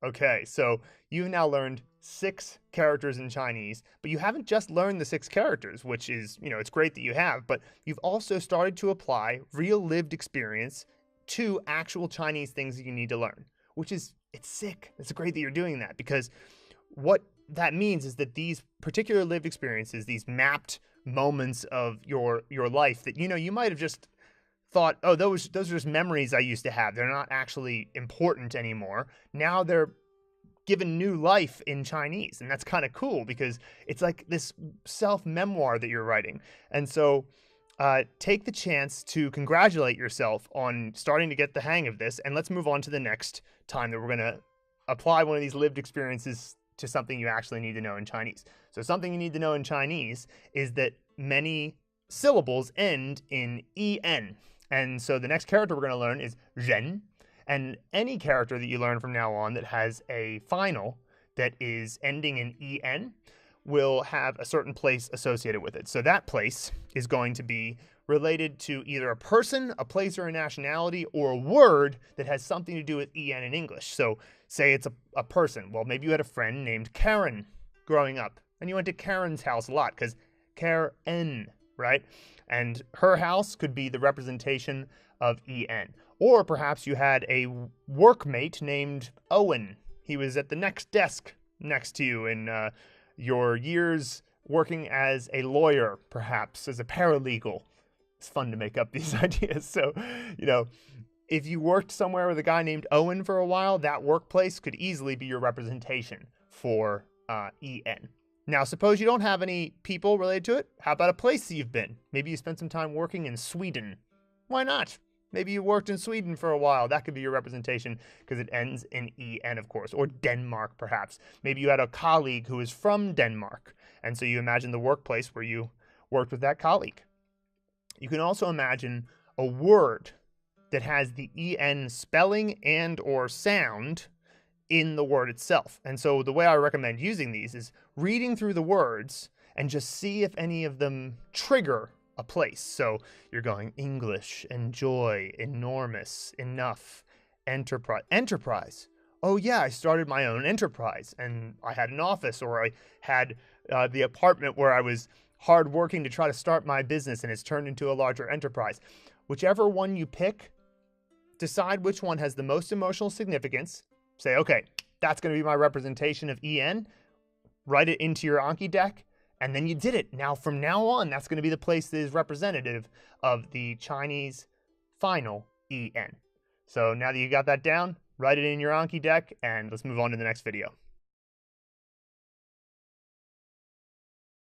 Okay, so you've now learned 6 characters in Chinese, but you haven't just learned the 6 characters, which is, it's great that you have, but you've also started to apply real lived experience to actual Chinese things that you need to learn, which is, it's sick. It's great that you're doing that because what that means is that these particular lived experiences, these mapped moments of your life that, you might have just thought, oh, those are just memories I used to have. They're not actually important anymore. Now they're given new life in Chinese. And that's kind of cool because it's like this self-memoir that you're writing. And so take the chance to congratulate yourself on starting to get the hang of this. And let's move on to the next time that we're going to apply one of these lived experiences to something you actually need to know in Chinese. So something you need to know in Chinese is that many syllables end in en. And so the next character we're going to learn is ren. And any character that you learn from now on that has a final that is ending in en will have a certain place associated with it. So that place is going to be related to either a person, a place, or a nationality, or a word that has something to do with en in English. So say it's a person. Well, maybe you had a friend named Karen growing up, and you went to Karen's house a lot because Karen, right? And her house could be the representation of en. Or perhaps you had a workmate named Owen. He was at the next desk next to you in your years working as a lawyer, perhaps as a paralegal. It's fun to make up these ideas. So, if you worked somewhere with a guy named Owen for a while, that workplace could easily be your representation for en. Now, suppose you don't have any people related to it. How about a place that you've been? Maybe you spent some time working in Sweden. Why not? Maybe you worked in Sweden for a while. That could be your representation because it ends in en, of course. Or Denmark, perhaps. Maybe you had a colleague who is from Denmark. And so you imagine the workplace where you worked with that colleague. You can also imagine a word that has the en spelling and or sound in the word itself. And so the way I recommend using these is reading through the words and just see if any of them trigger a place. So you're going English, enjoy, enormous, enough, enterprise. Enterprise. Oh yeah, I started my own enterprise and I had an office, or I had the apartment where I was hard working to try to start my business and it's turned into a larger enterprise. Whichever one you pick, decide which one has the most emotional significance. Say, okay, that's going to be my representation of en. Write it into your Anki deck, and then you did it. Now, from now on, that's going to be the place that is representative of the Chinese final en. So now that you got that down, write it in your Anki deck, and let's move on to the next video.